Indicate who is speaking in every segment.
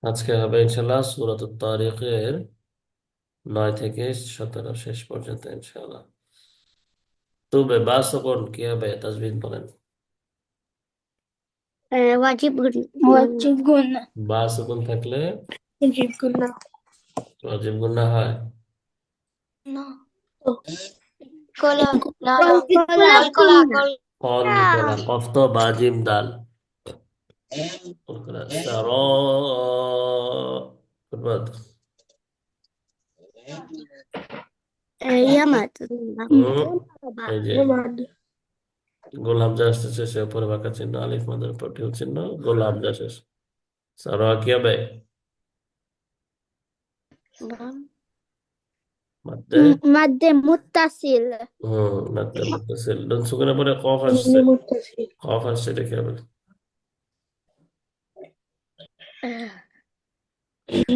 Speaker 1: আজকে হবে ইনশাল্লাহ সূরাতুত তারিকের 9 থেকে 17 শেষ পর্যন্ত ইনশাল্লাহ। তবে বা সকল কি হবে তাজবিদ বলেন।
Speaker 2: واجب قلنا
Speaker 1: বা সকল থাকলে
Speaker 2: واجب قلنا
Speaker 1: ওয়াজিব গুনাহ হয়।
Speaker 2: لا كلا لا لا
Speaker 3: كلا
Speaker 2: كلا
Speaker 1: কল কলা কফ তো বা জিম দাল কল কলা সারা ফুটবাদ।
Speaker 2: يا مات
Speaker 1: হুম এই যে গোল হামজা আসছে শেষে উপরে বাঁকা চিহ্ন আলিফ মাদের উপর টিউ চিহ্ন গোল হামজা শেষ। সারা কি হবে মাদ্দে।
Speaker 2: مد متصل
Speaker 1: মাদ্দে মুত্তাসিল নুন সুকুনের পরে কফ আসছে।
Speaker 2: متصل
Speaker 1: কফ আসছে এটা কি হবে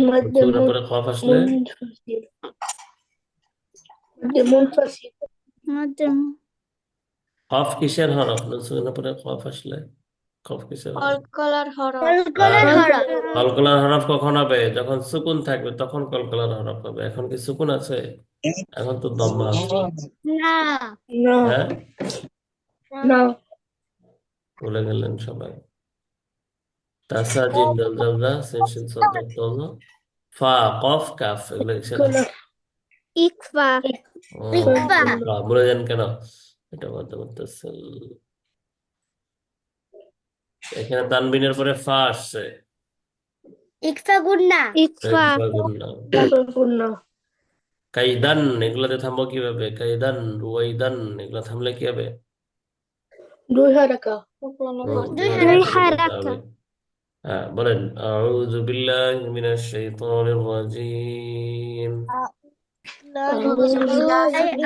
Speaker 2: مد
Speaker 1: সুকুনের পরে কফ আসলে
Speaker 2: منفصل مد منفصل مد
Speaker 1: কফ কিসের হরফ নুন সুকুনের পরে কফ আসলে কফ কিসের হরফ।
Speaker 2: কলকলার হরফ
Speaker 1: হ্যাঁ
Speaker 2: কলকলার হরফ
Speaker 1: কলকলার হরফ কখন হবে যখন সুকুন থাকবে তখন কলকলার হরফ হবে। এখন কি সুকুন আছে এখন তো দম্মা আছে।
Speaker 2: না না
Speaker 1: হ্যাঁ
Speaker 2: না
Speaker 1: ভুলে গেলেন সবাই। তাসা জিম দাল জালজা সিন শিন সাদ দাল তাজা ফা কফ কাফ এগুলো কিসের হরফ?
Speaker 2: ইকফা
Speaker 1: ও
Speaker 2: ইকফা
Speaker 1: ফা ভুলে যান কেন এটা বলতে মুত্তাসিল। এখানে তানবিনের পরে ফা আসছে
Speaker 2: ইকফা গুন্না ইকফা
Speaker 1: ইকফা গুন্না।
Speaker 2: গুন্না
Speaker 1: কাইদান এগুলাতে থামবো কিভাবে কাইদান রুয়াইদান এগুলা থামলে কি হবে।
Speaker 2: দুই হারাকা
Speaker 1: দুই
Speaker 2: দুই
Speaker 1: হারাকাতে বলতে
Speaker 2: হারাকা
Speaker 1: হবে। হ্যাঁ বলেন আউযু বিল্লাহি মিনাশ শাইতানির রাজিম।
Speaker 2: أعوذ بالله من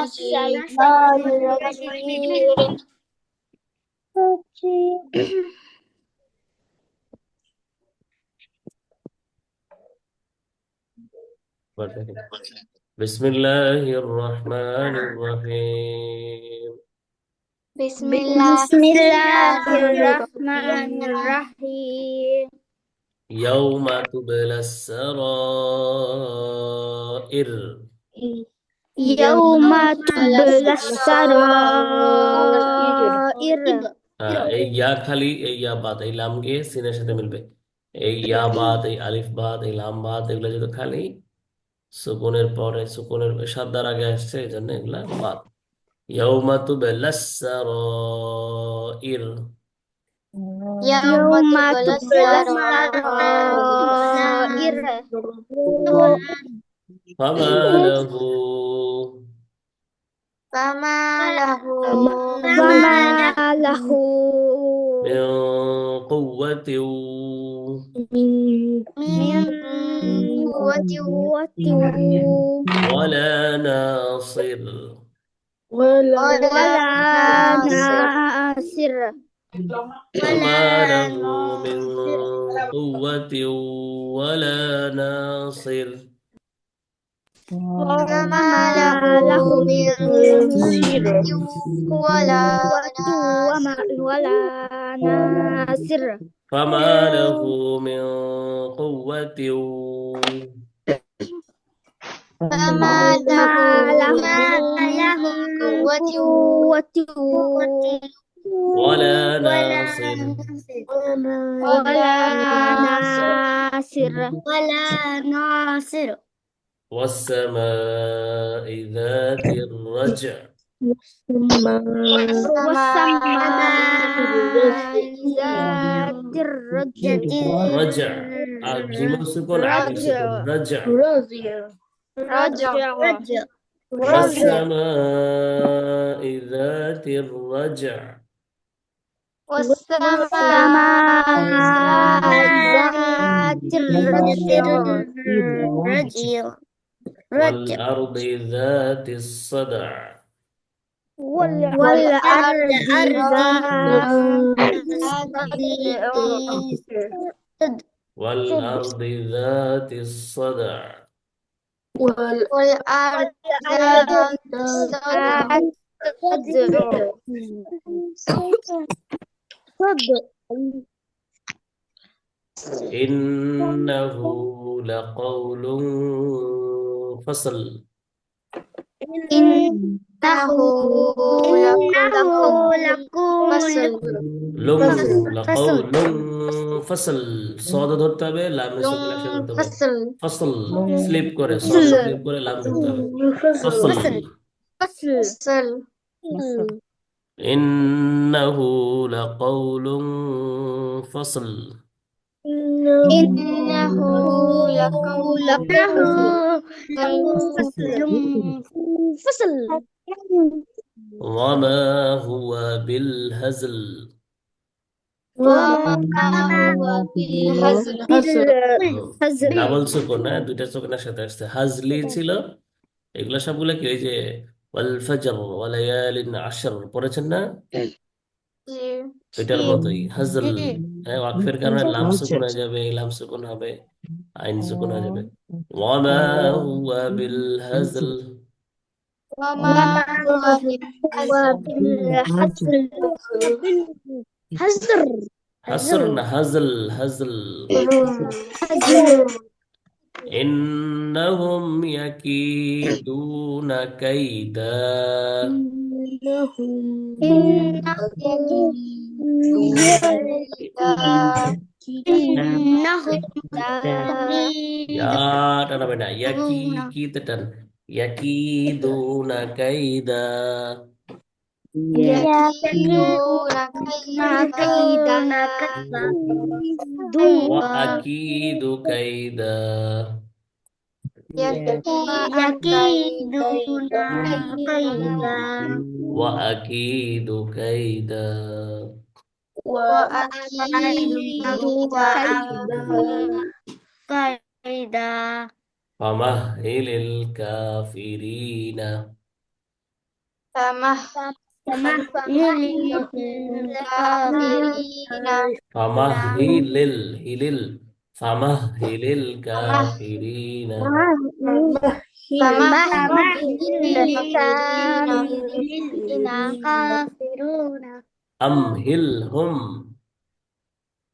Speaker 2: الشيطان الرجيم
Speaker 1: বিসমিল্লাহির রহমানির রহিম।
Speaker 2: بسم الله الرحمن الرحيم
Speaker 1: ইয়াউমা তুবলাস সারাইর।
Speaker 2: يوم تبلى السرائر
Speaker 1: এই ইয়া খালি এই ইয়া বাদ এই লাম গিয়ে সিনের সাথে মিলবে। এই ইয়া বাদ এই আলিফ বাদ এই লাম বাদ এগুলো যদি খালি সুকুনের পরে সুকুনের সাদ্দার আগে আসছে এই জন্য এগুলা বাদ। ইয়াউমা তুবলাস সারাইর।
Speaker 2: يوم تبلى السرائر
Speaker 1: ফামা লাহু
Speaker 2: فما له فما له
Speaker 1: মিন কুওয়াতিন
Speaker 2: من قوة
Speaker 1: ওয়ালা নাসির।
Speaker 2: ولا ناصر
Speaker 1: فما له من قوة ولا ناصر.
Speaker 2: فما له من ولا ناصر
Speaker 1: فما له من قوة
Speaker 2: فما له من قوة
Speaker 1: ولا ناصر.
Speaker 2: ولا ناصر
Speaker 1: والسماء ذات الرجع.
Speaker 2: والسماء ذات
Speaker 1: رجع جيم سكون عين سكون رجع.
Speaker 2: رجع
Speaker 1: والسماء ذات الرجع.
Speaker 2: والسماء ذات الرجع
Speaker 1: والأرض ذات الصدع.
Speaker 2: والأرض
Speaker 1: والأرض ذات الصدع.
Speaker 2: والأرض
Speaker 1: إنه لقول فصل.
Speaker 2: إنه
Speaker 3: إنه لقول
Speaker 2: لقول
Speaker 3: فصل.
Speaker 1: لن
Speaker 2: فصل
Speaker 1: لقول فصل. صاد ধরতে হবে, লামে সুকুন একসাথে ধরতে হবে।
Speaker 3: فصل.
Speaker 1: ফসল, স্লিপ করে সদ স্লিপ
Speaker 2: فصل
Speaker 1: করে লাম ধরতে হবে। ফসল।
Speaker 2: فصل فصل
Speaker 3: فصل.
Speaker 1: إنه لقول فصل.
Speaker 3: إنه لقول فصل.
Speaker 2: إنه فصل فصل
Speaker 1: وما هو بالهزل.
Speaker 3: وما
Speaker 2: وما
Speaker 3: هو بالهزل.
Speaker 2: بالهزل
Speaker 1: ডাবল সুকুন না, দুইটা সুকুনের সাথে আসছে। হাজলি ছিল, এগুলো সবগুলো কি, ওই যে ওয়াল ফজর ওয়ালায়ালিন আশর পড়েছেন না, এটার মতোই হাজল। হ্যাঁ, ওয়াকফের কারণে লাম সুকুন হয়ে যাবে, এই লাম সুকুন হবে, আইন সুকুন হয়ে যাবে। ওয়ামা হুয়া বিল হাজল।
Speaker 3: وما هو بالهزل.
Speaker 2: وبالحزل حزر
Speaker 1: হাসর
Speaker 2: حزر
Speaker 1: না, হাজল হাজল।
Speaker 2: حزر
Speaker 1: ইন্নাহুম ইয়াকিদুনা কাইদা।
Speaker 2: إنهم إنهم
Speaker 1: ইয়া টানাবে না, ইয়াকি
Speaker 2: يكيدون
Speaker 1: কি তে টান, ইয়াকিদুনা কাইদা।
Speaker 3: يكيدون كيدا.
Speaker 2: يكيدون
Speaker 1: ওয়া
Speaker 2: كيدا
Speaker 1: আকিদু কাইদা।
Speaker 3: يكيدون
Speaker 2: يكيدون
Speaker 3: كيدا.
Speaker 2: كيدا
Speaker 1: ওয়া আকিদু কাইদা।
Speaker 3: وأكيد كيدا.
Speaker 2: كيدا
Speaker 1: ফামাহহিলিল কাফিরিনা।
Speaker 2: فمهل
Speaker 3: الكافرين.
Speaker 1: ফামাহহিলিল হিলিল, ফামাহহিলিল কাফিরিনা।
Speaker 3: فمهل الكافرين.
Speaker 2: الكافرون
Speaker 1: আমহিলহুম।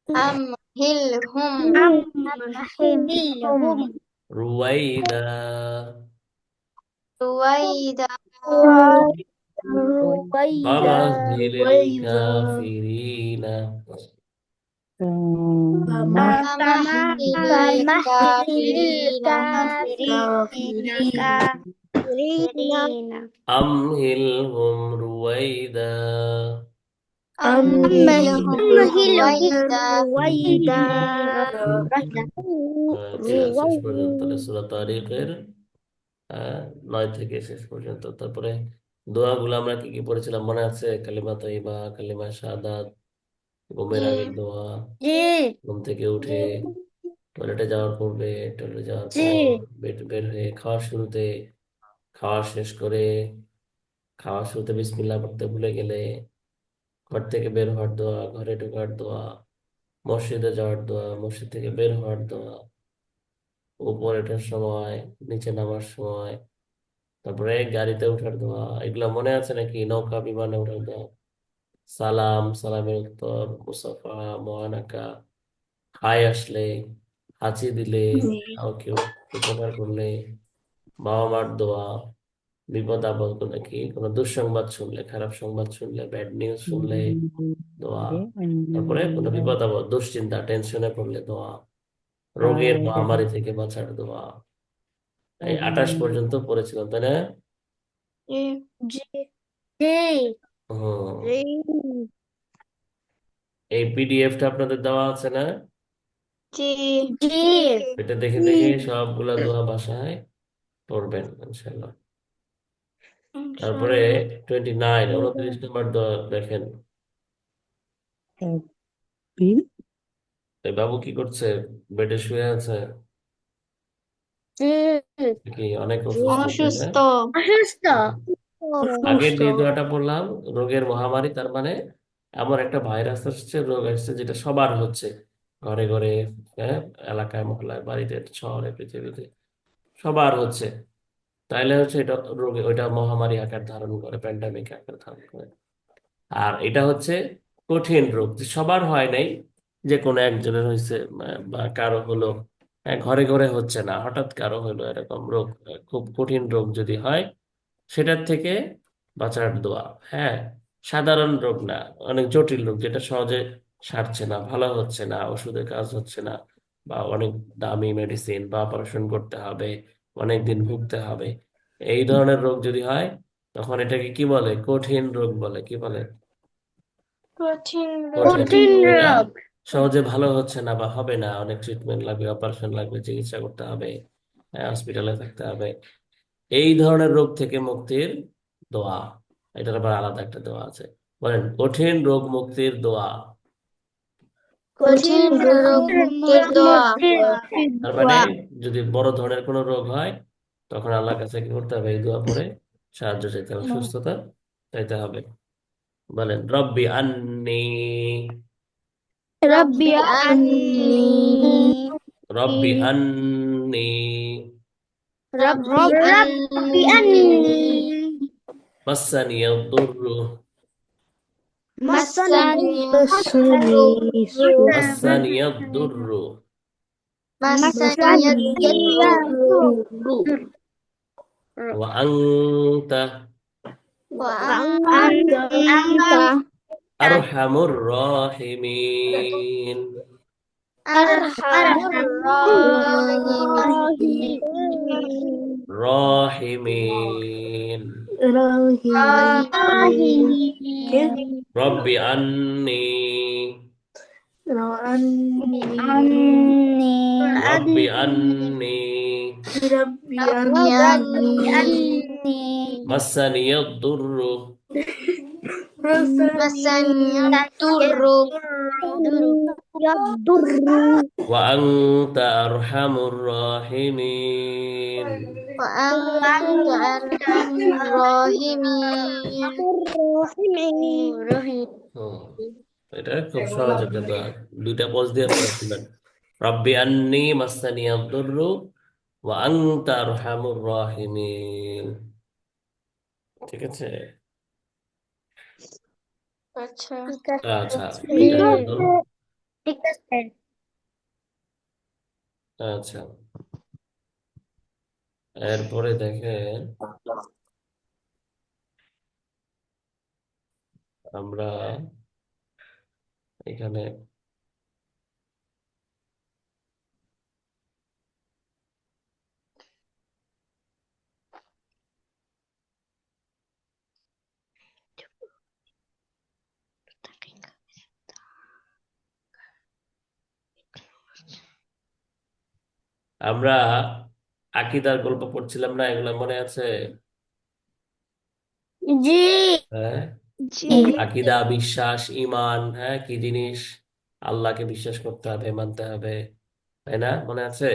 Speaker 3: أمهلهم
Speaker 2: أمهلهم
Speaker 1: রুয়াইদা।
Speaker 3: رويدا.
Speaker 2: رويدا
Speaker 1: ফামাহহিলিল কাফিরিনা।
Speaker 3: فمهل
Speaker 2: فمهل
Speaker 3: الكافرين.
Speaker 2: الكافرين كافرين
Speaker 1: আমহিলহুম রুয়াইদা।
Speaker 3: أمهلهم
Speaker 2: أمهلهم
Speaker 3: رويدا.
Speaker 2: رويدا
Speaker 1: ঠিক আছে, শেষ পর্যন্ত তাহলে সূরা তারিখের আহ, 9 থেকে শেষ পর্যন্ত। তারপরে দোয়াগুলো আমরা কি কি পড়েছিলাম মনে আছে? কালিমা তয়্যিবা, কালিমা শাহাদাত, ঘুমের আগের
Speaker 3: জি
Speaker 1: দোয়া,
Speaker 2: জি
Speaker 1: ঘুম থেকে উঠে, টয়লেটে যাওয়ার পূর্বে, টয়লেটে যাওয়ার
Speaker 2: জি
Speaker 1: পর, বের বের হয়ে, খাওয়ার শুরুতে, খাওয়া শেষ করে, খাওয়ার শুরুতে বিসমিল্লাহ পড়তে ভুলে গেলে, ঘর থেকে বের হওয়ার দোয়া, ঘরে ঢোকার দোয়া, মসজিদে যাওয়ার দোয়া, মসজিদ থেকে বের হওয়ার দোয়া, উপরে ওঠার সময়, নিচে নামার সময়, তারপরে গাড়িতে ওঠার দোয়া, এগুলা মনে আছে নাকি? নৌকা বিমানে ওঠার দোয়া, সালাম, সালামের উত্তর, মুসাফা, মুআনাকা, হাই আসলে, হাঁচি দিলে, কাউকে উপকার করলে, বাবা মার দোয়া, বিপদ আপদ নাকি কোনো দুঃসংবাদ শুনলে, খারাপ সংবাদ শুনলে, ব্যাড নিউজ শুনলে দোয়া, তারপরে কোনো বিপদ আপদ, দুশ্চিন্তা, টেনশনে পড়লে দোয়া, রোগের মহামারী থেকে বাঁচার দোয়া। এই 28 পর্যন্ত পড়েছিলাম, তাই না?
Speaker 3: জি
Speaker 2: জি
Speaker 1: হুম, এই পিডিএফটা আপনাদের দেওয়া আছে না?
Speaker 3: জি
Speaker 2: জি
Speaker 1: এটা দেখে দেখে সবগুলা দোয়া বাসায় পড়বেন ইনশাল্লাহ। তারপরে
Speaker 3: ইনশাআল্লাহ।
Speaker 1: 29 দোয়া দেখেন। এই বাবু কি করছে? বেডে শুয়ে আছে
Speaker 2: জি
Speaker 1: কি? অনেক অসুস্থ তাই না?
Speaker 3: অসুস্থ।
Speaker 2: অসুস্থ
Speaker 1: আগের
Speaker 3: অসুস্থ।
Speaker 1: যে দোয়াটা বললাম, রোগের মহামারী, তার মানে এমন একটা ভাইরাস আসছে, রোগ আসছে যেটা সবার হচ্ছে, ঘরে ঘরে, হ্যাঁ, এলাকায়, মহল্লায়, বাড়িতে, শহরে, পৃথিবীতে সবার হচ্ছে। তাইলে হচ্ছে এটা রোগে, ওইটা মহামারী আকার ধারণ করে, প্যান্ডামিক আকার ধারণ করে। আর এটা হচ্ছে কঠিন রোগ, যে সবার হয় নাই, যে কোনো একজনের হয়েছে বা কারো হলো, ঘরে ঘরে হচ্ছে না, হঠাৎ কারো হলো এরকম রোগ, খুব কঠিন রোগ যদি হয়, সেটার থেকে বাঁচার দোয়া। হ্যাঁ, সাধারণ রোগ না, অনেক জটিল রোগ যেটা সহজে সারছে না, ভালো হচ্ছে না, ওষুধে কাজ হচ্ছে না, বা অনেক দামি মেডিসিন বা অপারেশন করতে হবে, অনেক দিন ভুগতে হবে, এই ধরনের রোগ যদি হয়, তখন এটাকে কি বলে? কঠিন রোগ বলে। কি বলে?
Speaker 3: কঠিন
Speaker 1: কঠিন
Speaker 3: রোগ।
Speaker 2: কঠিন
Speaker 1: রোগ। এটা
Speaker 2: রোগ।
Speaker 1: সহজে ভালো হচ্ছে না বা হবে না, অনেক ট্রিটমেন্ট লাগবে, অপারেশন লাগবে, চিকিৎসা করতে হবে, হসপিটালে থাকতে হবে, এই ধরনের রোগ থেকে মুক্তির দোয়া। এটার আবার আলাদা একটা দোয়া আছে। বলেন, কঠিন রোগ মুক্তির দোয়া।
Speaker 2: কঠিন
Speaker 3: কঠিন রোগ মুক্তির
Speaker 2: রোগ
Speaker 3: দোয়া।
Speaker 2: মুক্তির
Speaker 1: তার মানে
Speaker 2: দোয়া।
Speaker 1: যদি বড় ধরনের কোনো রোগ হয়, তখন আল্লাহর কাছে কি করতে হবে? এই দোয়া পড়ে সাহায্য চাইতে হবে, সুস্থতা চাইতে হবে। বলেন, রব্বি আন্নি,
Speaker 2: রব্বি
Speaker 3: রব্বি
Speaker 2: আন্নি,
Speaker 3: আন্নি,
Speaker 1: রব্বি আন্নি,
Speaker 3: রব্বি
Speaker 2: রব্বি আন্নি,
Speaker 3: আন্নি,
Speaker 1: মাসানি ইয়াদুররু,
Speaker 3: মাসানি
Speaker 2: মাসানি
Speaker 1: মাসানি ইয়াদুররু,
Speaker 3: মাসানি ইয়াদুররু
Speaker 1: ওয়া আনতা
Speaker 3: ওয়া
Speaker 2: وأنت
Speaker 3: আনতা
Speaker 1: আরহামুর রাহিমিন।
Speaker 3: আরহামুর
Speaker 2: أرحم
Speaker 3: রাহিমিন।
Speaker 2: الراحمين.
Speaker 1: রাহিমিন।
Speaker 3: রাহিমিন।
Speaker 1: রব্বি আন্নি,
Speaker 2: عني
Speaker 1: রব্বি আন্নি,
Speaker 3: রব্বি আন্নি,
Speaker 1: মাসানি ইয়াদুররু,
Speaker 3: মাসানি ইয়াদুররু
Speaker 2: يضر
Speaker 1: ওয়া আনতা আরহামুর রাহিমিন।
Speaker 3: ওয়া আনতা আরহামুর রাহিমিন।
Speaker 2: الراحمين.
Speaker 1: হুম, এটা খুব সহজ একটা দোয়া। দুইটা পজ দিয়ে পড়েছিলেন, রব্বি আন্নি মাসানি ইয়াদুররু ওয়া আনতা আরহামুর রাহিমিন। ঠিক আছে?
Speaker 3: আচ্ছা।
Speaker 2: ঠিক
Speaker 1: আচ্ছা, এটা
Speaker 2: আছে।
Speaker 1: গেল।
Speaker 2: ঠিক আছে।
Speaker 1: আচ্ছা, এরপরে দেখেন, আমরা এখানে আমরা আকীদার গল্প পড়ছিলাম না, এগুলা মনে আছে?
Speaker 2: জি।
Speaker 1: হ্যাঁ,
Speaker 3: জি।
Speaker 1: আকীদা, বিশ্বাস, ঈমান, হ্যাঁ, কি জিনিস? আল্লাহকে বিশ্বাস করতে হবে, মানতে হবে, তাই না? মনে আছে?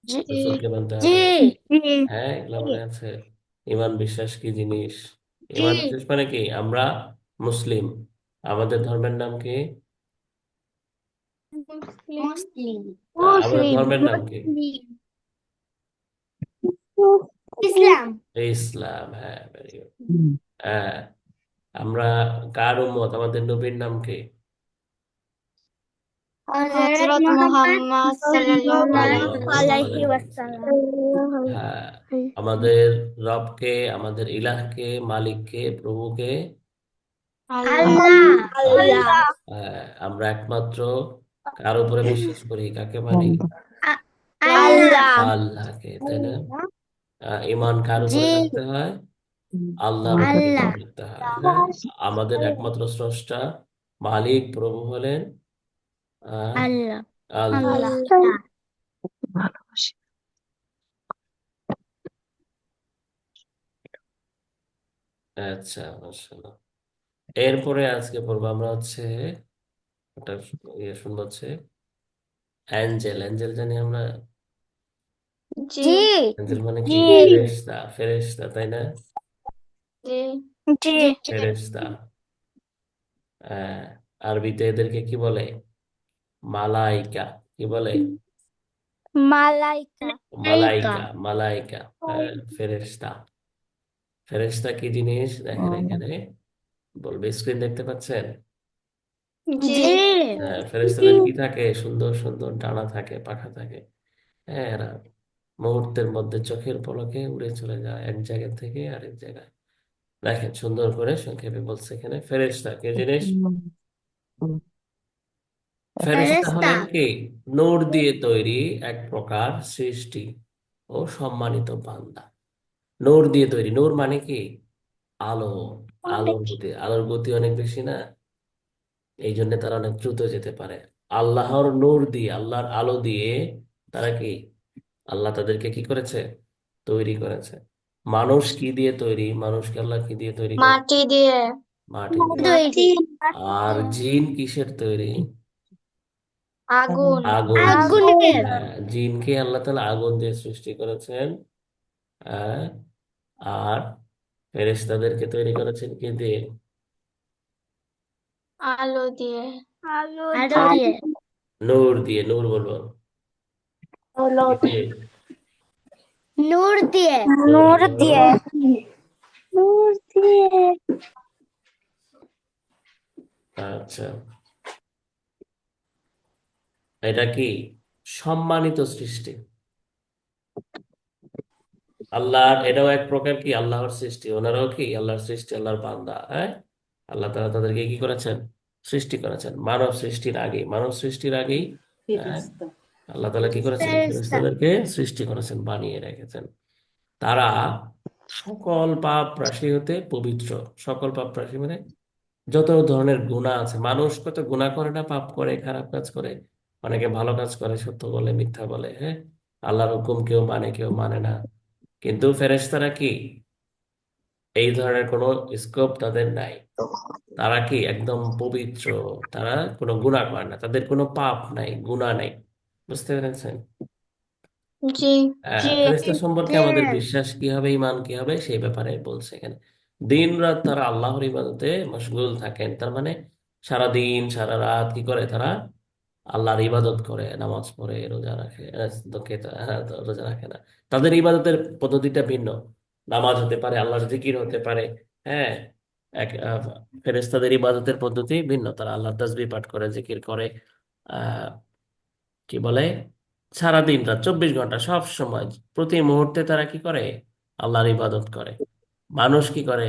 Speaker 2: জি।
Speaker 1: রাসূলকে মানতে
Speaker 2: জি।
Speaker 1: হবে।
Speaker 2: জি।
Speaker 1: হ্যাঁ, এগুলা মনে আছে? ঈমান, বিশ্বাস কি জিনিস?
Speaker 2: জি।
Speaker 1: ঈমান বিশ্বাস মানে কি? আমরা মুসলিম, আমাদের ধর্মের নাম কি?
Speaker 3: মুসলিম।
Speaker 1: আমাদের
Speaker 2: মুসলিম।
Speaker 1: ধর্মের নাম কি?
Speaker 2: ইসলাম।
Speaker 1: ইসলাম। হ্যাঁ, ভেরি গুড। হ্যাঁ, আমরা কার উম্মত? আমাদের নবীর নাম কি?
Speaker 2: হযরত
Speaker 3: হযরত
Speaker 2: মুহাম্মদ
Speaker 3: মুহাম্মদ সাল্লাল্লাহু
Speaker 2: সাল্লাল্লাহু
Speaker 1: সাল্লাল্লাহু
Speaker 2: আলাইহি
Speaker 1: আলাইহি ওয়াসাল্লাম।
Speaker 2: ওয়াসাল্লাম।
Speaker 1: হ্যাঁ, আমাদের রবকে, আমাদের ইলাহকে, মালিককে, প্রভুকে,
Speaker 3: আল্লাহ।
Speaker 2: আল্লাহ। আল্লাহ।
Speaker 1: আমরা একমাত্র কার উপরে বিশ্বাস করি? কাকে মানি?
Speaker 2: আল্লাহ।
Speaker 1: আল্লাহকে, তাই না? ঈমান কার
Speaker 2: জি।
Speaker 1: উপরে রাখতে হয়? আল্লাহর উপরে
Speaker 2: আল্লাহ।
Speaker 1: ঈমান রাখতে হয়। হ্যাঁ, আমাদের একমাত্র স্রষ্টা, মালিক, প্রভু হলেন আহ
Speaker 2: আল্লাহ।
Speaker 1: আল্লাহ।
Speaker 2: আল্লাহ।
Speaker 1: আচ্ছা, মাশাআল্লাহ। এরপরে আজকে পড়বো আমরা হচ্ছে একটা শুনবো হচ্ছে অ্যাঞ্জেল। অ্যাঞ্জেল জানি আমরা?
Speaker 3: জি।
Speaker 2: জি।
Speaker 1: অ্যাঞ্জেল মানে
Speaker 2: জি।
Speaker 1: কি? ফেরেশতা, ফেরেশতা, তাই না?
Speaker 3: জি।
Speaker 2: জি।
Speaker 1: ফেরেশতা। আহ, আরবিতে এদেরকে কি বলে? মালাইকা। কি বলে?
Speaker 2: মালাইকা। মালাইকা।
Speaker 1: মালাইকা, মালাইকা। ফেরেশতা। ফেরেশতা কি জিনিস? দেখেন এখানে বলবে, স্ক্রিন দেখতে পাচ্ছেন?
Speaker 3: জি।
Speaker 2: জি।
Speaker 1: ফেরেশতাদের কি থাকে, সুন্দর সুন্দর ডানা থাকে, পাখা থাকে। হ্যাঁ, এরা মুহূর্তের মধ্যে চোখের পলকে উড়ে চলে যায় এক জায়গা থেকে আরেক জায়গায়। দেখেন সুন্দর করে সংক্ষেপে বলছে এখানে, ফেরেশতা কি জিনিস? ফেরেশতা
Speaker 2: ফেরেশতা।
Speaker 1: হলেন কি? নূর দিয়ে তৈরি এক প্রকার সৃষ্টি ও সম্মানিত বান্দা। নূর দিয়ে তৈরি, নূর মানে কি? আলো। আলোর গতি, আলোর গতি অনেক বেশি না, এই জন্য তারা অনেক দ্রুত যেতে পারে। আল্লাহর নূর দিয়ে, আল্লাহর আলো দিয়ে তারা কি, আল্লাহ তাদেরকে কি করেছে? তৈরি করেছে। মানুষ কি দিয়ে তৈরি? মানুষকে আল্লাহ কি দিয়ে তৈরি করে?
Speaker 3: মাটি দিয়ে।
Speaker 1: মাটি দিয়ে।
Speaker 2: তৈরি।
Speaker 1: আর জিন কিসের তৈরি?
Speaker 3: আগুন।
Speaker 1: আগুন দিয়ে।
Speaker 2: আগুনের।
Speaker 1: জিনকে আল্লাহ তাআলা আগুন দিয়ে সৃষ্টি করেছেন। আহ, আর ফেরেশতাদেরকে তৈরি করেছেন কি দিয়ে?
Speaker 3: আলো দিয়ে।
Speaker 2: আলো দিয়ে।
Speaker 1: নূর দিয়ে। নূর বলবো কি দিয়ে?
Speaker 2: নূর দিয়ে।
Speaker 1: নূর
Speaker 2: নূর
Speaker 1: দিয়ে বলো।
Speaker 2: দিয়ে। নূর দিয়ে।
Speaker 1: আচ্ছা, এটা কি সম্মানিত সৃষ্টি? আল্লাহর এটাও এক প্রকার কি আল্লাহর সৃষ্টি, ওনারাও কি আল্লাহর সৃষ্টি, আল্লাহর বান্দা। হ্যাঁ, আল্লাহ তাআলা তাদেরকে কি করেছেন? সৃষ্টি করেছেন মানব সৃষ্টির আগেই। মানব সৃষ্টির আগেই হ্যাঁ, আল্লাহ তাআলা কি করেছেন?
Speaker 2: ফেরেশতা।
Speaker 1: ফেরেশতাদেরকে সৃষ্টি করেছেন, বানিয়ে রেখেছেন। তারা সকল পাপ রাশি হতে পবিত্র। সকল পাপ রাশি মানে যত ধরনের গুনাহ আছে, মানুষ কত গুনাহ করে না, পাপ করে, খারাপ কাজ করে, অনেকে ভালো কাজ করে, সত্য বলে, মিথ্যা বলে। হ্যাঁ, আল্লাহর হুকুম কেউ মানে কেউ মানে না। কিন্তু ফেরেশতারা কি, এই ধরনের কোনো স্কোপ তাদের নাই। তারা কি একদম পবিত্র। তারা কোনো গুনাহ করে না, তাদের কোনো পাপ নাই, গুনাহ নাই। বুঝতে পেরেছেন?
Speaker 3: জি।
Speaker 1: ফেরেশতা সম্পর্কে
Speaker 2: জি।
Speaker 1: আমাদের বিশ্বাস কি হবে, ঈমান কি হবে, সেই ব্যাপারে বলছে এখানে। দিন রাত তারা আল্লাহর ইবাদতে মশগুল থাকেন, তার মানে সারা দিন সারা রাত কি করে তারা? আল্লাহর ইবাদত করে, নামাজ পড়ে, রোজা রাখে। রোজা রাখে না, তাদের ইবাদতের পদ্ধতিটা ভিন্ন। নামাজ হতে পারে, আল্লাহর জিকির হতে পারে। হ্যাঁ, এক ফেরেশতাদের ইবাদতের পদ্ধতি ভিন্ন, তারা আল্লাহর তাসবিহ পাঠ করে, জিকির করে। আহ কি বলে, সারাদিন রাত 24 ঘন্টা সব সময় প্রতি মুহূর্তে তারা কি করে? আল্লাহর ইবাদত করে। মানুষ কি করে?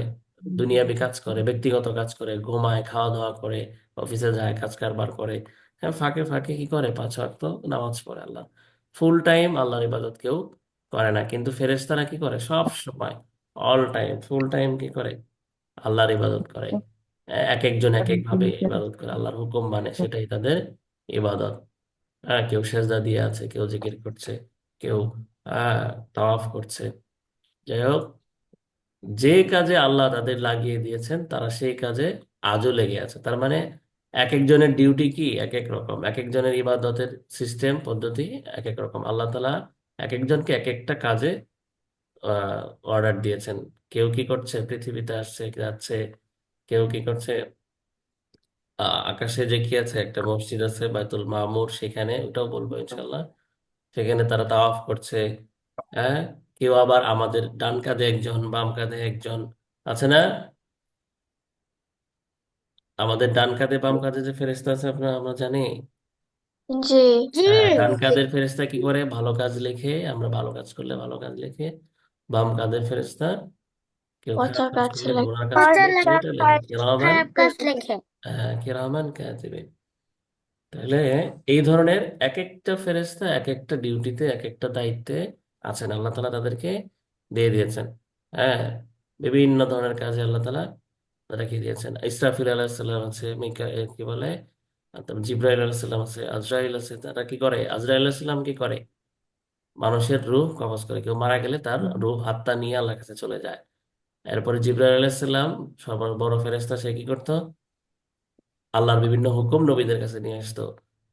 Speaker 1: দুনিয়াবি কাজ করে, ব্যক্তিগত কাজ করে, ঘুমায়, খাওয়া দাওয়া করে, অফিসে যায়, কাজ কারবার করে। হ্যাঁ, ফাঁকে ফাঁকে কি করে? 5 ওয়াক্ত নামাজ পড়ে। আল্লাহ ফুল টাইম আল্লাহর ইবাদত কেউ করে না, কিন্তু ফেরেশতারা কি করে? সব সময়, অল টাইম, ফুল টাইম কি করে? আল্লাহর ইবাদত করে। এক একজন এক এক ভাবে ইবাদত করে, আল্লাহর হুকুম মানে, সেটাই তাদের ইবাদত। কেউ সেজদা দিয়ে আছে, কেউ জিকির করছে, কেউ তাওয়াফ করছে। যাই হোক, যে কাজে আল্লাহ তাদের লাগিয়ে দিয়েছেন তারা সেই কাজে আজও লেগে আছে। তার মানে এক একজনের ডিউটি কি এক এক রকম, এক একজনের ইবাদতের সিস্টেম পদ্ধতি এক এক রকম। আল্লাহ তাআলা এক একজনকে এক একটা কাজে অর্ডার দিয়েছেন। কেউ কি করছে? পৃথিবীতে আসছে, যাচ্ছে। কেউ কি করছে? আকাশে যে কি আছে, একটা মসজিদ আছে বাইতুল মামুর, সেখানে, ওটাও বলবো ইনশাল্লাহ, সেখানে তারা তাওয়াফ করছে। হ্যাঁ, কেউ আবার আমাদের ডান কাঁধে একজন, বাম কাঁধে একজন আছে না? আমাদের ডান কাঁধে বাম কাঁধে যে ফেরেশতা আছে, আপনারা আমরা জানি।
Speaker 3: জি।
Speaker 2: জি।
Speaker 1: ডান কাঁধের ফেরেশতা কি করে? ভালো কাজ লেখে, আমরা ভালো কাজ করলে ভালো কাজ লেখে। বাম কাঁধের ফেরেশতা কেউ খারাপ
Speaker 3: পচার
Speaker 1: কাজ
Speaker 3: কাছে
Speaker 1: করলে, গুনাহ কাজ
Speaker 2: কথা
Speaker 1: করলে
Speaker 2: লেখে।
Speaker 1: ওইটা লেখে কিরামান।
Speaker 2: খারাপ কাজ লেখে।
Speaker 1: কিরামান কাতিবিন। তাহলে এই ধরনের এক একটা ফেরেশতা এক একটা ডিউটিতে, এক একটা দায়িত্বে আছেন, আল্লাহ তাআলা তাদেরকে দিয়ে দিয়েছেন। হ্যাঁ, বিভিন্ন ধরনের কাজে আল্লাহ তাআলা রেখে দিয়েছেন। ইসরাফিল আলাইহিস সালাম আছে, কি বলে, তারপর জিব্রাইল আলাইহিস সালাম আছে, আজরাইল আছে। তারা কি করে? আজরাইল আলাইহিস সালাম কি করে? মানুষের রূহ কবজ করে, কেউ মারা গেলে তার রূহ, আত্মা নিয়ে আল্লাহর কাছে চলে যায়। এরপরে জিব্রাইল আলাইহিস সালাম, সবার বড় ফেরেশতা, সে কি করতো? আল্লাহর বিভিন্ন হুকুম নবীদের কাছে নিয়ে আসতো।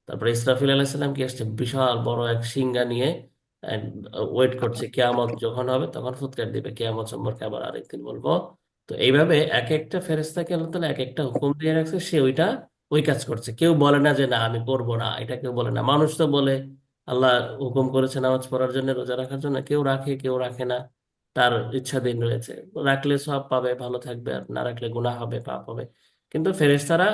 Speaker 1: তারপরে ইসরাফিল আলাইহিস সালাম কি আসছে? বিশাল বড় এক সিংহা নিয়ে ওয়েট করছে, কিয়ামত যখন হবে তখন ফুৎকার দিবে। কিয়ামত সম্পর্কে আবার আরেকদিন বলবো। তো এইভাবে এক একটা ফেরেশতাকে আল্লাহ তাআলা এক একটা হুকুম দিয়ে রাখছে, সে ওইটা ওই কাজ করছে। কেউ বলে না যে না আমি করবো না, এটা কেউ বলে না। মানুষ তো বলে আল্লাহ হুকুম করেছে নামাজ পড়ার জন্য, রোজা রাখার জন্য, কেউ রাখে কেউ রাখে না, তার ইচ্ছাধীন রয়েছে। রাখলে সওয়াব পাবে, ভালো থাকবে, আর না রাখলে গুনাহ হবে, পাপ হবে। কিন্তু ফেরেশতারা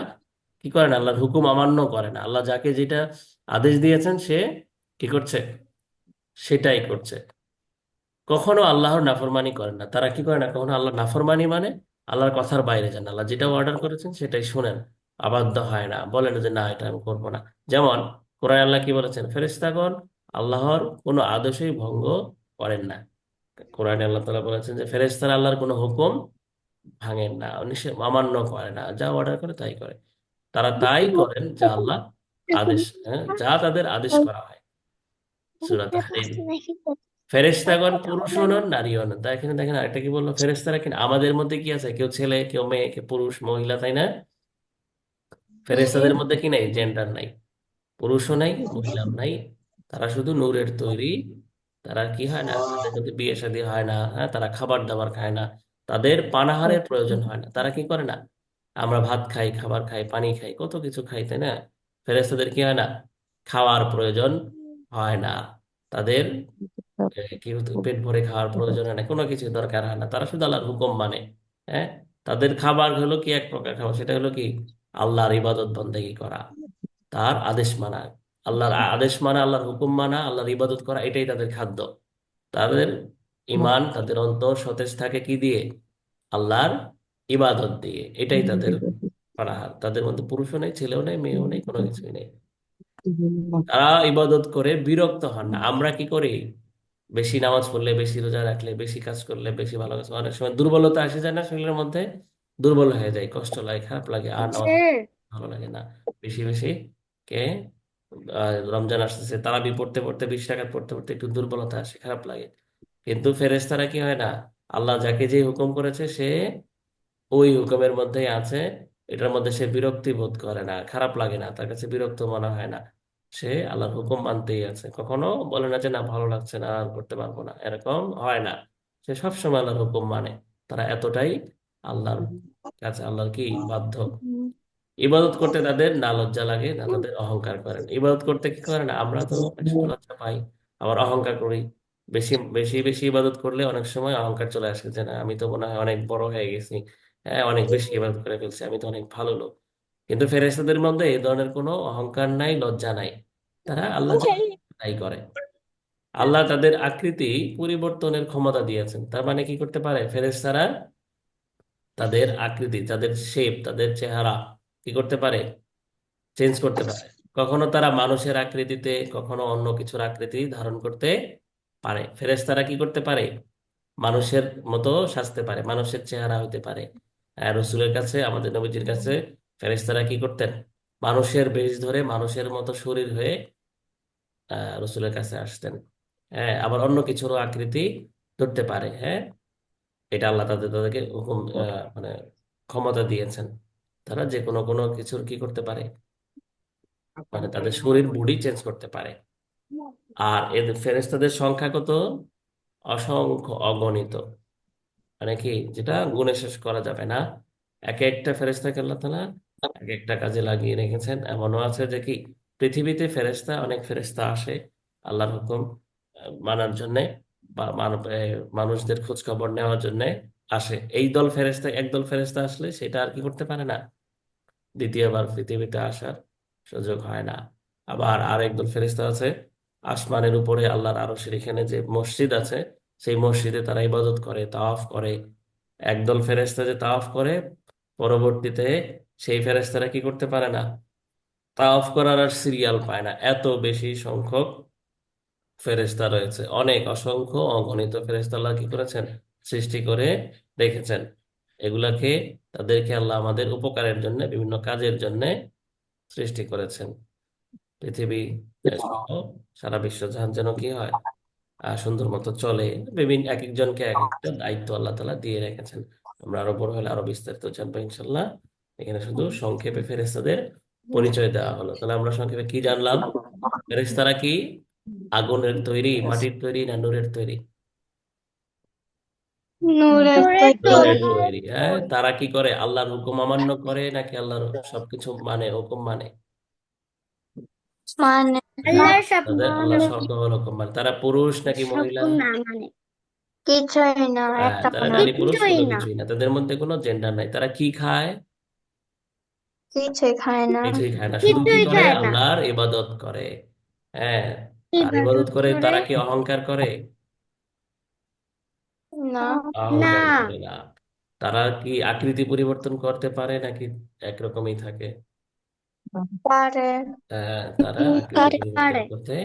Speaker 1: কি করে না, আল্লাহর হুকুম অমান্য করে না। আল্লাহ যাকে যেটা আদেশ দিয়েছেন সে কি করছে, সেটাই করছে। কখনো আল্লাহর নাফরমানি করেন না তারা। কি করে না, কখনো আল্লাহর নাফরমানি মানে আল্লাহর কথার বাইরে যান না। আল্লাহ যেটা অর্ডার করেছেন সেটাই শুনেন, অবাধ্য হয় না, বলেন যে না এটা আমি করবো না। যেমন কোরআন আল্লাহ কি বলেছেন, ফেরেশতাগণ আল্লাহর কোনো আদেশই ভঙ্গ করেন না। কোরআনে আল্লাহ তাআলা বলেছেন যে ফেরেশতারা আল্লাহর কোনো হুকুম ভাঙেন না, নিষেধ অমান্য করে না, যা অর্ডার করে তাই করে। তারা তাই করেন যা আল্লাহ আদেশ, হ্যাঁ, যা তাদের আদেশ করা হয়। সূরা তাহরীম। ফেরেশতাগণ পুরুষও নন নারীও নন। তাই এখানে দেখেন আরেকটা কি বললো, ফেরেশতারা কিনা আমাদের মধ্যে কি আছে, কেউ ছেলে কেউ মেয়ে, কেউ পুরুষ মহিলা, তাই না?
Speaker 3: জি,
Speaker 1: ফেরেশতাদের মধ্যে কি নাই, জেন্ডার নাই, পুরুষও নাই মহিলাও নাই। তারা শুধু নূরের তৈরি। তারা কি হয় না, তাদের মধ্যে বিয়ে শাদী হয় না, হ্যাঁ, তারা খাবার দাবার খায় না, তাদের পানাহারের প্রয়োজন হয় না। তারা কি করে না, আমরা ভাত খাই, খাবার খাই, পানি খাই, কত কিছু খাই, তাই না? ফেরেশতাদের কি হয় না, খাওয়ার প্রয়োজন হয় না। তাদের কি হতো, পেট ভরে খাওয়ার প্রয়োজন হয় না, কোনো কিছু দরকার হয় না, তারা শুধু আল্লাহর হুকুম মানে। হ্যাঁ, তাদের খাবার হলো কি, এক প্রকার খাবার, সেটা হলো কি, আল্লাহর ইবাদত বন্দেগী করা, তার আদেশ মানা। আল্লাহর আদেশ মানা, আল্লাহর হুকুম মানা, আল্লাহর ইবাদত করা, এটাই তাদের খাদ্য। তাদের ইমান, তাদের অন্তর সতেজ থাকে কি দিয়ে, আল্লাহর ইবাদত দিয়ে। এটাই তাদের পানাহার। তাদের মধ্যে পুরুষও নেই, ছেলেও নেই, মেয়েও নেই, কোনো কিছুই নেই। তারা ইবাদত করে বিরক্ত হন না। আমরা কি করি, বেশি নামাজ পড়লে, বেশি রোজা রাখলে, বেশি কাজ করলে, বেশি ভালো কাজ, অনেক সময় দুর্বলতা এসে যায় না শরীরের মধ্যে, দুর্বল হয়ে যায়, কষ্ট লাগে, খারাপ লাগে, আর নামাজ ভালো লাগে না। বেশি বেশি কে রমজান আসতেছে, তারাবি পড়তে পড়তে, 20 রাকাত পড়তে পড়তে একটু দুর্বলতা আসে, খারাপ লাগে। কিন্তু ফেরেশতারা কি হয় না, আল্লাহ যাকে যে হুকুম করেছে সে ওই হুকুমের মধ্যেই আছে, এটার মধ্যে সে বিরক্তি বোধ করে না, খারাপ লাগে না, তার কাছে বিরক্ত মনে হয় না। সে আল্লাহর হুকুম মানতেই আছে, কখনো বলে না যে না ভালো লাগছে না আর করতে পারবো না, এরকম হয় না। সে সবসময় আল্লাহর হুকুম মানে। তারা এতটাই আল্লাহর কাছে, আল্লাহর কি বাধ্য। ইবাদত করতে তাদের না লজ্জা লাগে, না তাদের অহংকার করেন। ইবাদত করতে কি করে না, আমরা তো অনেক সময় লজ্জা পাই, আবার অহংকার করি। বেশি বেশি বেশি ইবাদত করলে অনেক সময় অহংকার চলে আসে, যে না আমি তো মনে হয় অনেক বড় হয়ে গেছি, হ্যাঁ অনেক বেশি ইবাদত করে ফেলছি, আমি তো অনেক ভালো লোক। কিন্তু ফেরেশতাদের মধ্যে এই ধরনের কোনো অহংকার নাই, লজ্জা নাই। তারা আল্লাহ যা তাই করে। আল্লাহ তাদের আকৃতি পরিবর্তনের ক্ষমতা দিয়েছেন। তার মানে কি করতে পারে ফেরেশতারা, তাদের আকৃতি, তাদের শেপ, তাদের চেহারা কি করতে পারে, চেঞ্জ করতে পারে। কখনো তারা মানুষের আকৃতিতে, কখনো অন্য কিছুর আকৃতি ধারণ করতে পারে। ফেরেশতারা কি করতে পারে, মানুষের মতো সাজতে পারে, মানুষের চেহারা হইতে পারে। রসুলের কাছে, আমাদের নবীজির কাছে ফেরেশতারা কি করতেন, মানুষের বেশ ধরে, মানুষের মতো শরীর হয়ে রসুলের কাছে আসতেন। হ্যাঁ, আবার অন্য কিছুরও আকৃতি ধরতে পারে। হ্যাঁ, এটা আল্লাহ তাদেরকে হুকুম, মানে ক্ষমতা দিয়েছেন। তারা যে কোনো কোনো কিছুর কি করতে পারে, মানে তাদের শরীর বডি চেঞ্জ করতে পারে। আর এদের ফেরেশতাদের সংখ্যা কত, অসংখ্য, অগণিত। মানে কি, যেটা গুণে শেষ করা যাবে না। এক একটা ফেরেশতাকে আল্লাহ তাআলা এক একটা কাজে লাগিয়ে রেখেছেন। এমনও আছে যে কি, পৃথিবীতে ফেরেশতা, অনেক ফেরেশতা আসে আল্লাহর হুকুম মানার জন্য, বা মানুষদের খোঁজ খবর নেওয়ার জন্য আসে। এই দল ফেরেশতা, একদল ফেরেশতা আসলে সেটা আর কি করতে পারে না, দ্বিতীয়বার পৃথিবীতে আসার সুযোগ হয় না। আবার আরেকদল ফেরেশতা আছে, আসমানের উপরে আল্লাহর আরশের এখানে যে মসজিদ আছে, সেই মসজিদে তারা ইবাদত করে, তাওয়াফ করে। একদল ফেরেশতা যে তাওয়াফ করে, পরবর্তীতে সেই ফেরেশতারা কি করতে পারে না, তাওয়াফ করার আর সিরিয়াল পায় না। এত বেশি সংখ্যক ফেরেশতা রয়েছে, অনেক, অসংখ্য, অগণিত ফেরেশতা আল্লাহ কি করেছেন, সৃষ্টি করে রেখেছেন। এগুলাকে, তাদেরকে আল্লাহ আমাদের উপকারের জন্য, বিভিন্ন কাজের জন্য সৃষ্টি করেছেন। পৃথিবী সহ সারা বিশ্ব জাহান যেন কি হয়, সুন্দর মতো চলে। বিভিন্ন এক একজনকে এক একটা দায়িত্ব আল্লাহ তাআলা দিয়ে রেখেছেন। আমরা আরো বড় হলে আরো বিস্তারিত জানবো ইনশাল্লাহ। এখানে শুধু সংক্ষেপে ফেরেশতাদের পরিচয় দেওয়া হলো। তাহলে আমরা সংক্ষেপে কি জানলাম, ফেরেশতারা কি আগুনের তৈরি, মাটির তৈরি, না নূরের তৈরি?
Speaker 3: নূরের
Speaker 2: নূরের
Speaker 1: নূরের
Speaker 3: তৈরি।
Speaker 2: তৈরি।
Speaker 1: তৈরি। হ্যাঁ, তারা কি করে, আল্লাহর হুকুম অমান্য করে নাকি আল্লাহর সবকিছু মানে, হুকুম মানে?
Speaker 3: মানে
Speaker 1: হ্যাঁ,
Speaker 2: আল্লাহর সব
Speaker 1: তাদের আল্লাহর শব্দ হলো হুকুম মানে। তারা পুরুষ নাকি
Speaker 2: সব
Speaker 1: মহিলা?
Speaker 2: না মানে
Speaker 3: কিছুই না, একটা
Speaker 1: তারা
Speaker 3: কোনো।
Speaker 1: নারী পুরুষ
Speaker 2: কিছুই
Speaker 1: কোনো
Speaker 2: না।
Speaker 1: কিছুই না, তাদের মধ্যে কোনো জেন্ডার নাই। তারা কি খায়,
Speaker 3: কিছুই খায় না।
Speaker 1: কিছুই খায় না, শুধু কি
Speaker 2: কিছুই
Speaker 1: করে?
Speaker 2: খায় না।
Speaker 1: আল্লাহর ইবাদত করে। হ্যাঁ। আর ইবাদত
Speaker 2: ইবাদত
Speaker 1: করে
Speaker 2: করে।
Speaker 1: তারা কি অহংকার করে?
Speaker 3: না।
Speaker 2: না।
Speaker 1: অহংকার করে না। তারা কি আকৃতি পরিবর্তন করতে পারে নাকি একরকমই থাকে?
Speaker 3: পারে।
Speaker 1: তারা আকৃতি
Speaker 2: পারে
Speaker 1: পরিবর্তন
Speaker 2: পারে।
Speaker 1: করতে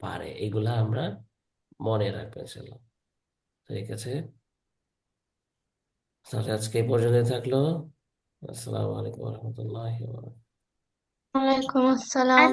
Speaker 1: পারে। এগুলা আমরা মনে রাখবো ইনশাল্লাহ। ঠিক আছে, তাহলে আজকে এই পর্যন্ত থাকলো। আসসালামু আলাইকুম রহমতুল্লাহ।
Speaker 3: ওয়ালাইকুম আসসালাম।